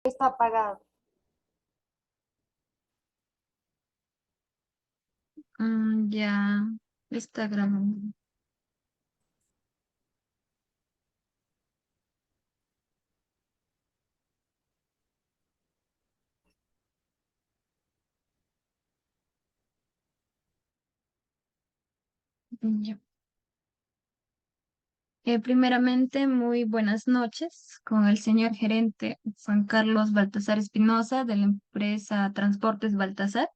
Está apagado. Ya está grabando. Ya. Primeramente, muy buenas noches con el señor gerente Juan Carlos Baltasar Espinosa de la empresa Transportes Baltasar.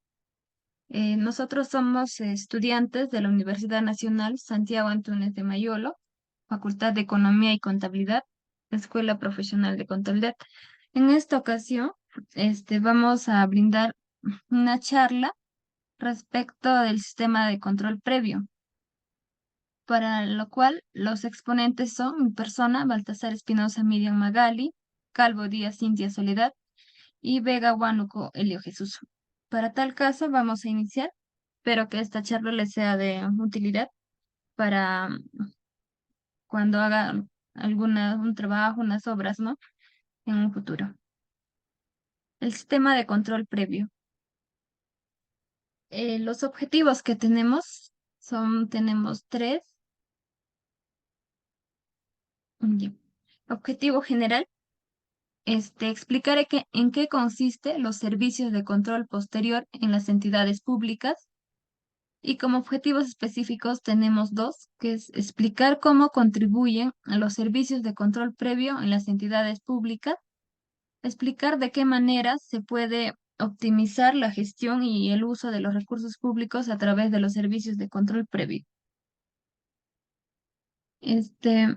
Nosotros somos estudiantes de la Universidad Nacional Santiago Antúnez de Mayolo, Facultad de Economía y Contabilidad, Escuela Profesional de Contabilidad. En esta ocasión, vamos a brindar una charla respecto del sistema de control previo, para lo cual los exponentes son mi persona, Baltasar Espinosa Miriam Magali, Calvo Díaz Cintia Soledad y Vega Huánuco Elio Jesús. Para tal caso, vamos a iniciar. Espero que esta charla les sea de utilidad para cuando haga un trabajo, unas obras, ¿no? En un futuro. El sistema de control previo. Los objetivos que tenemos tres. Ya. Objetivo general, explicaré en qué consiste los servicios de control posterior en las entidades públicas, y como objetivos específicos tenemos dos, que es explicar cómo contribuyen a los servicios de control previo en las entidades públicas, explicar de qué manera se puede optimizar la gestión y el uso de los recursos públicos a través de los servicios de control previo. Este,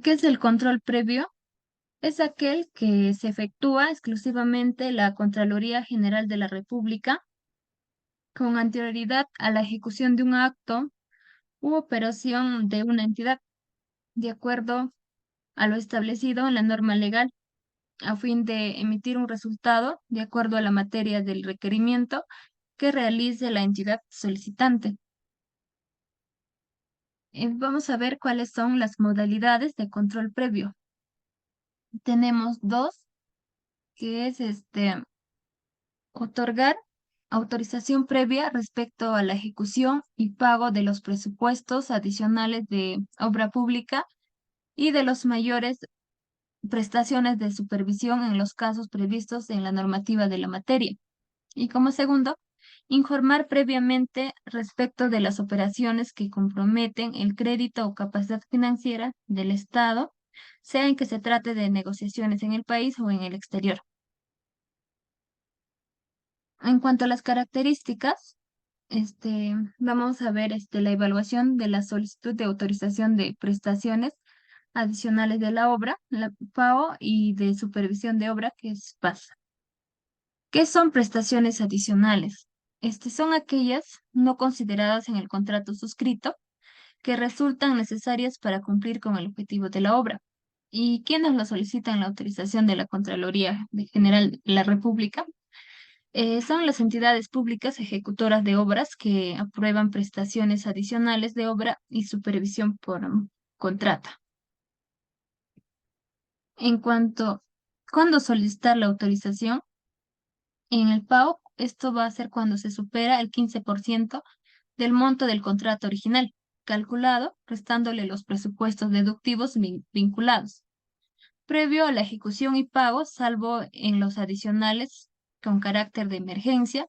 ¿Qué es el control previo? Es aquel que se efectúa exclusivamente la Contraloría General de la República con anterioridad a la ejecución de un acto u operación de una entidad, de acuerdo a lo establecido en la norma legal, a fin de emitir un resultado de acuerdo a la materia del requerimiento que realice la entidad solicitante. Vamos a ver cuáles son las modalidades de control previo. Tenemos dos, que es otorgar autorización previa respecto a la ejecución y pago de los presupuestos adicionales de obra pública y de los mayores prestaciones de supervisión en los casos previstos en la normativa de la materia. Y como segundo, informar previamente respecto de las operaciones que comprometen el crédito o capacidad financiera del Estado, sea en que se trate de negociaciones en el país o en el exterior. En cuanto a las características, vamos a ver la evaluación de la solicitud de autorización de prestaciones adicionales de la obra, la PAO, y de supervisión de obra, que es PAS. ¿Qué son prestaciones adicionales? Son aquellas no consideradas en el contrato suscrito que resultan necesarias para cumplir con el objetivo de la obra. ¿Y quiénes lo solicitan la autorización de la Contraloría General de la República? Son las entidades públicas ejecutoras de obras que aprueban prestaciones adicionales de obra y supervisión por contrato. En cuanto, ¿cuándo solicitar la autorización? En el PAO, esto va a ser cuando se supera el 15% del monto del contrato original, calculado restándole los presupuestos deductivos vinculados, previo a la ejecución y pago, salvo en los adicionales con carácter de emergencia,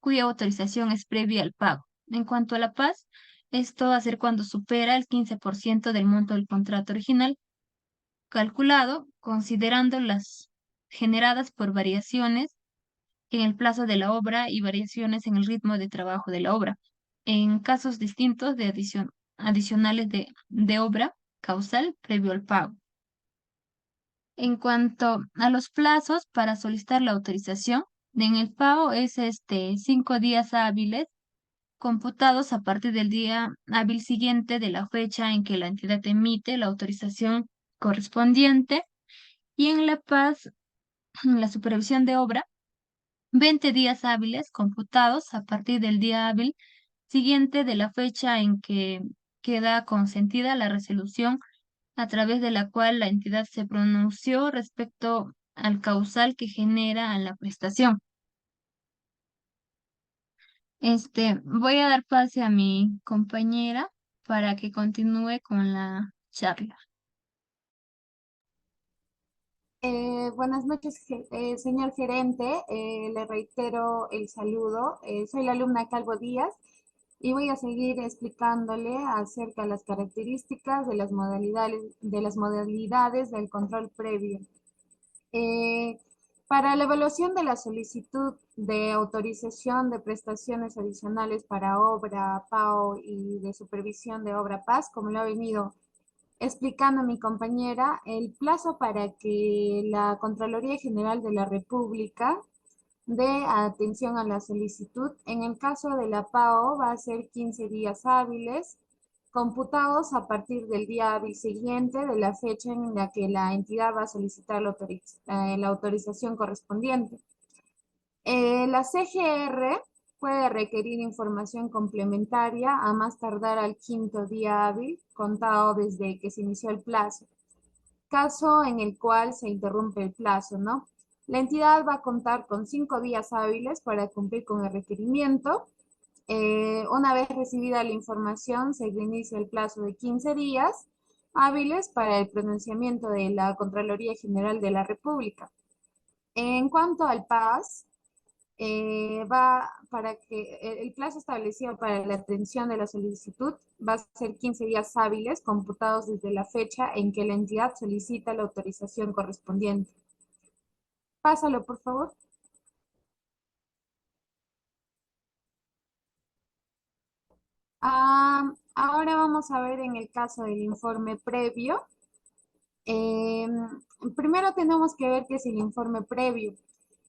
cuya autorización es previa al pago. En cuanto a la paz, esto va a ser cuando supera el 15% del monto del contrato original, calculado considerando las generadas por variaciones en el plazo de la obra y variaciones en el ritmo de trabajo de la obra. En casos distintos de adicionales de obra causal previo al pago. En cuanto a los plazos para solicitar la autorización, en el pago es 5 días hábiles computados a partir del día hábil siguiente de la fecha en que la entidad emite la autorización correspondiente, y en la paz, la supervisión de obra, 20 días hábiles computados a partir del día hábil siguiente de la fecha en que queda consentida la resolución a través de la cual la entidad se pronunció respecto al causal que genera a la prestación. Voy a dar pase a mi compañera para que continúe con la charla. Buenas noches, señor gerente. Le reitero el saludo. Soy la alumna Calvo Díaz y voy a seguir explicándole acerca de las características de las modalidades del control previo. Eh, para la evaluación de la solicitud de autorización de prestaciones adicionales para obra PAO y de supervisión de obra PAS, como lo ha venido explicando mi compañera, el plazo para que la Contraloría General de la República dé atención a la solicitud, en el caso de la PAO va a ser 15 días hábiles, computados a partir del día hábil siguiente de la fecha en la que la entidad va a solicitar la autorización correspondiente. La CGR puede requerir información complementaria a más tardar al quinto día hábil, contado desde que se inició el plazo. Caso en el cual se interrumpe el plazo, ¿no? La entidad va a contar con 5 días hábiles para cumplir con el requerimiento. Una vez recibida la información, se inicia el plazo de 15 días hábiles para el pronunciamiento de la Contraloría General de la República. En cuanto al PAS, va para que el plazo establecido para la atención de la solicitud va a ser 15 días hábiles computados desde la fecha en que la entidad solicita la autorización correspondiente. Pásalo, por favor. Ahora vamos a ver en el caso del informe previo. Eh, Primero tenemos que ver qué es el informe previo.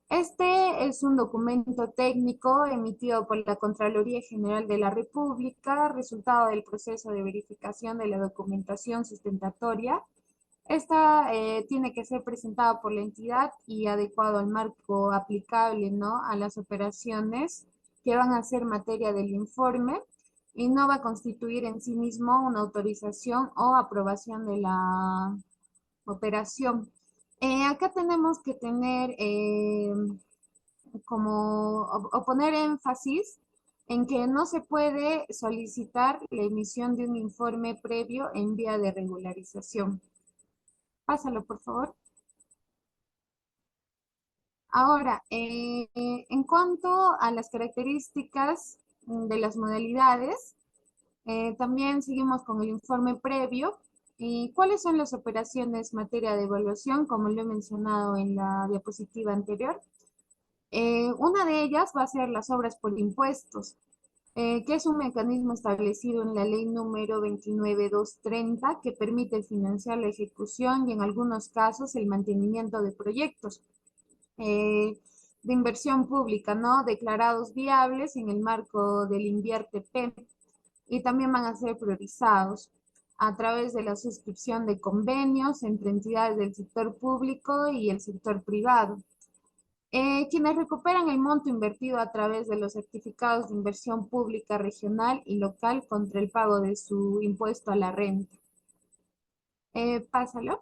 Este es un documento técnico emitido por la Contraloría General de la República, resultado del proceso de verificación de la documentación sustentatoria. Esta tiene que ser presentada por la entidad y adecuado al marco aplicable, ¿no? A las operaciones que van a ser materia del informe y no va a constituir en sí mismo una autorización o aprobación de la operación. Acá tenemos que tener o poner énfasis en que no se puede solicitar la emisión de un informe previo en vía de regularización. Pásalo, por favor. Ahora, en cuanto a las características de las modalidades, también seguimos con el informe previo. ¿Y cuáles son las operaciones en materia de evaluación, como lo he mencionado en la diapositiva anterior? Una de ellas va a ser las obras por impuestos, que es un mecanismo establecido en la ley número 29230 que permite financiar la ejecución y en algunos casos el mantenimiento de proyectos de inversión pública, ¿no? Declarados viables en el marco del Invierte P y también van a ser priorizados a través de la suscripción de convenios entre entidades del sector público y el sector privado. Quienes recuperan el monto invertido a través de los certificados de inversión pública regional y local contra el pago de su impuesto a la renta. Pásalo.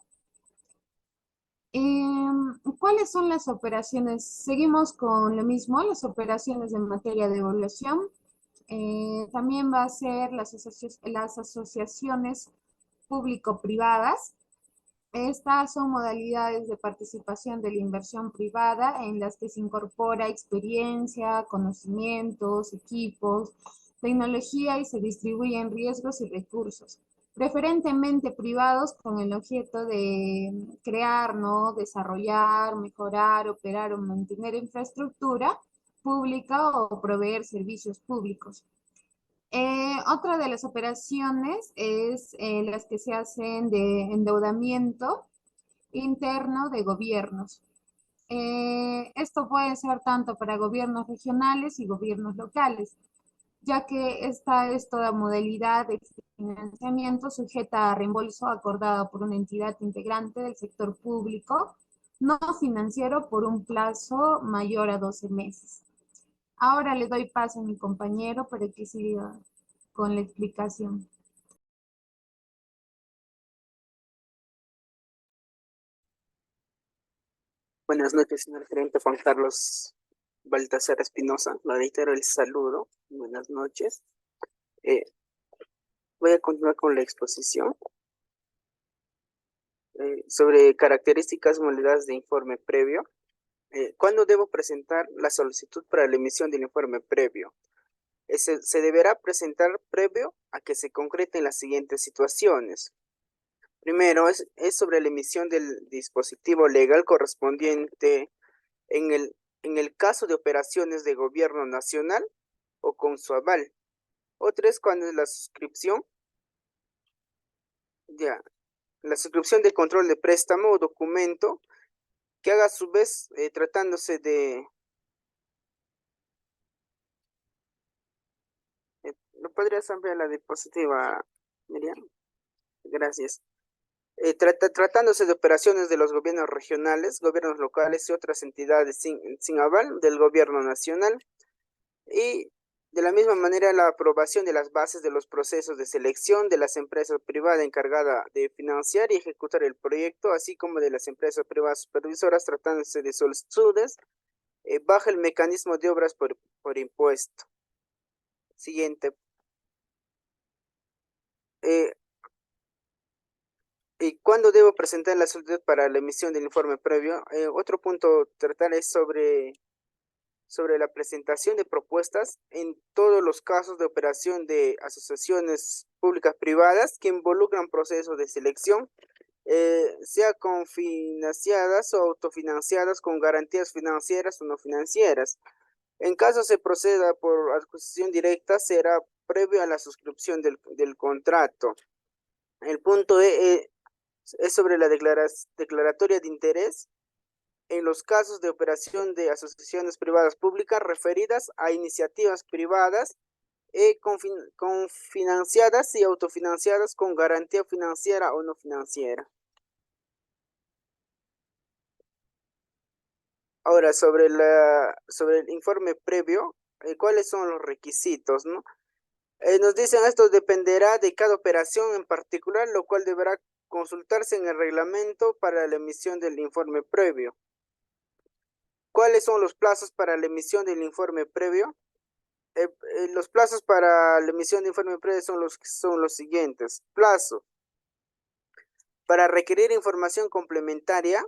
¿Cuáles son las operaciones? Seguimos con lo mismo, las operaciones en materia de evaluación. También va a ser las asociaciones público-privadas. Estas son modalidades de participación de la inversión privada en las que se incorpora experiencia, conocimientos, equipos, tecnología y se distribuyen riesgos y recursos, preferentemente privados con el objeto de crear, ¿no? Desarrollar, mejorar, operar o mantener infraestructura pública o proveer servicios públicos. Otra de las operaciones es las que se hacen de endeudamiento interno de gobiernos. Esto puede ser tanto para gobiernos regionales y gobiernos locales, ya que esta es toda modalidad de financiamiento sujeta a reembolso acordado por una entidad integrante del sector público, no financiero por un plazo mayor a 12 meses. Ahora le doy paso a mi compañero para que siga con la explicación. Buenas noches, señor gerente Juan Carlos Baltasar Espinosa. Le reitero el saludo. Buenas noches. Voy a continuar con la exposición sobre características y modalidades de informe previo. ¿Cuándo debo presentar la solicitud para la emisión del informe previo? Se deberá presentar previo a que se concreten las siguientes situaciones. Primero, es sobre la emisión del dispositivo legal correspondiente en el caso de operaciones de gobierno nacional o con su aval. Otra es cuando es la suscripción de control de préstamo o documento que haga a su vez tratándose de... ¿No podrías ampliar la diapositiva, Miriam? Gracias. Tratándose de operaciones de los gobiernos regionales, gobiernos locales y otras entidades sin aval del gobierno nacional. Y de la misma manera, la aprobación de las bases de los procesos de selección de las empresas privadas encargadas de financiar y ejecutar el proyecto, así como de las empresas privadas supervisoras tratándose de solicitudes bajo el mecanismo de obras por impuesto. Siguiente. ¿Y cuándo debo presentar la solicitud para la emisión del informe previo? Otro punto a tratar es sobre la presentación de propuestas en todos los casos de operación de asociaciones públicas privadas que involucran procesos de selección, sea confinanciadas o autofinanciadas con garantías financieras o no financieras. En caso se proceda por adquisición directa, será previo a la suscripción del contrato. El punto es sobre la declaratoria de interés en los casos de operación de asociaciones privadas públicas referidas a iniciativas privadas confinanciadas y autofinanciadas con garantía financiera o no financiera. Ahora, sobre el informe previo, ¿cuáles son los requisitos, no? Nos dicen esto dependerá de cada operación en particular, lo cual deberá consultarse en el reglamento para la emisión del informe previo. ¿Cuáles son los plazos para la emisión del informe previo? Los plazos para la emisión de informe previo son los siguientes. Plazo para requerir información complementaria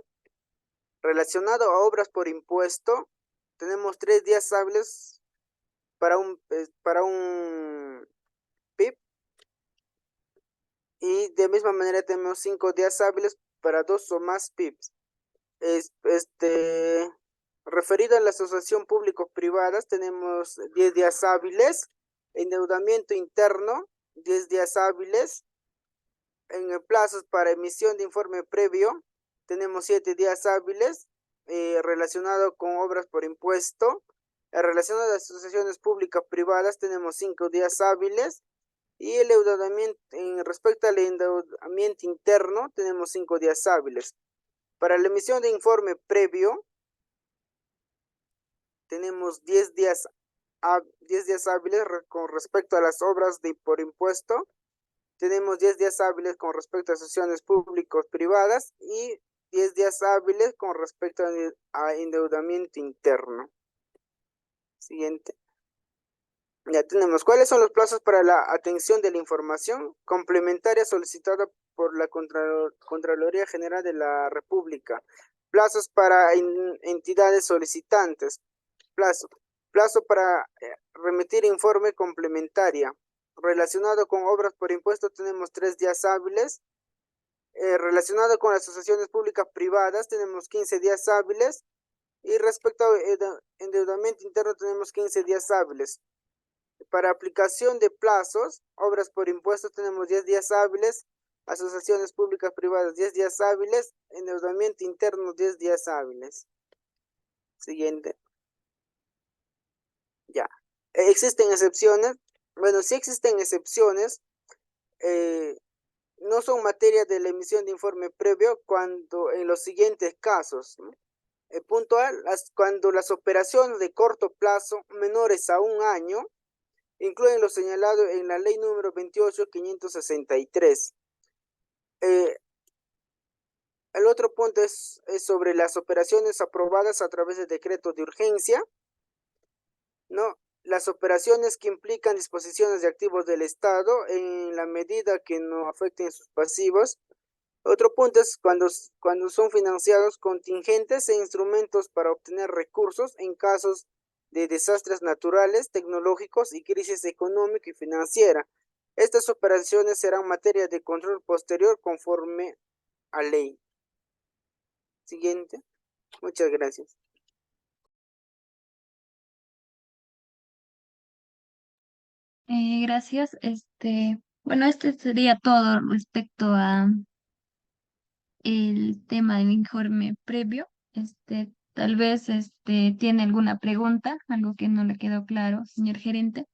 relacionado a obras por impuesto. Tenemos 3 días hábiles para un PIB, y de misma manera tenemos 5 días hábiles para 2 o más PIBs. Referido a la asociación público-privadas, tenemos 10 días hábiles. Endeudamiento interno, 10 días hábiles. En el plazos para emisión de informe previo, tenemos 7 días hábiles. Relacionado con obras por impuesto. Relacionado a las asociaciones públicas-privadas, tenemos 5 días hábiles. Y el endeudamiento, respecto al endeudamiento interno, tenemos 5 días hábiles. Para la emisión de informe previo, tenemos 10 días hábiles con respecto a las obras por impuesto. Tenemos 10 días hábiles con respecto a asociaciones públicos privadas y 10 días hábiles con respecto a endeudamiento interno. Siguiente. Ya tenemos. ¿Cuáles son los plazos para la atención de la información complementaria solicitada por la Contraloría General de la República? Plazos para entidades solicitantes. Plazo para remitir informe complementaria. Relacionado con obras por impuesto tenemos 3 días hábiles. Relacionado con asociaciones públicas privadas tenemos 15 días hábiles. Y respecto a endeudamiento interno tenemos 15 días hábiles. Para aplicación de plazos, obras por impuesto tenemos 10 días hábiles. Asociaciones públicas privadas 10 días hábiles. Endeudamiento interno 10 días hábiles. Siguiente. Ya. ¿Existen excepciones? Bueno, sí existen excepciones. No son materia de la emisión de informe previo cuando en los siguientes casos, ¿no? Punto A, cuando las operaciones de corto plazo menores a un año incluyen lo señalado en la ley número 28.563. El otro punto es sobre las operaciones aprobadas a través de decretos de urgencia, ¿no? Las operaciones que implican disposiciones de activos del Estado en la medida que no afecten sus pasivos. Otro punto es cuando son financiados contingentes e instrumentos para obtener recursos en casos de desastres naturales, tecnológicos y crisis económica y financiera. Estas operaciones serán materia de control posterior conforme a ley. Siguiente. Muchas gracias. Gracias. Bueno, este sería todo respecto a el tema del informe previo. Tal vez tiene alguna pregunta, algo que no le quedó claro, señor gerente.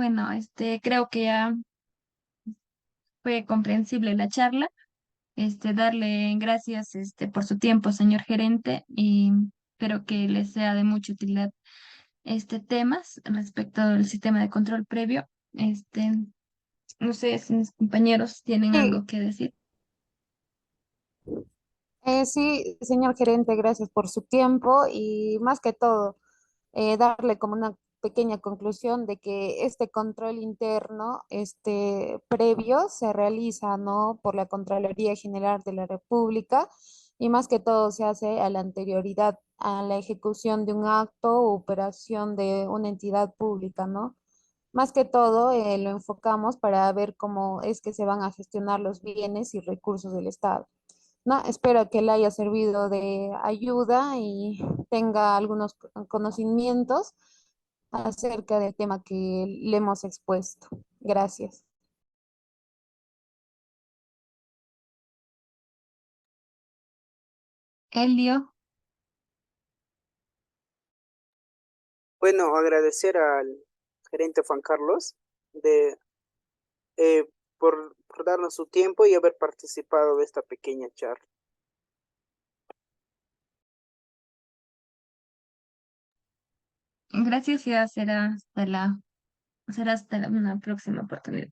Bueno, creo que ya fue comprensible la charla. Darle gracias, por su tiempo, señor gerente, y espero que les sea de mucha utilidad temas respecto al sistema de control previo. Este, no sé si mis compañeros tienen Sí, algo que decir. sí, señor gerente, gracias por su tiempo y más que todo, darle como una pequeña conclusión de que este control interno, previo, se realiza, ¿no? Por la Contraloría General de la República y más que todo se hace a la anterioridad a la ejecución de un acto o operación de una entidad pública, ¿no? Más que todo, lo enfocamos para ver cómo es que se van a gestionar los bienes y recursos del Estado. No, espero que le haya servido de ayuda y tenga algunos conocimientos acerca del tema que le hemos expuesto. Gracias. Elio, Bueno, agradecer al gerente Juan Carlos de, eh, por darnos su tiempo y haber participado de esta pequeña charla. gracias, ya será hasta una próxima oportunidad.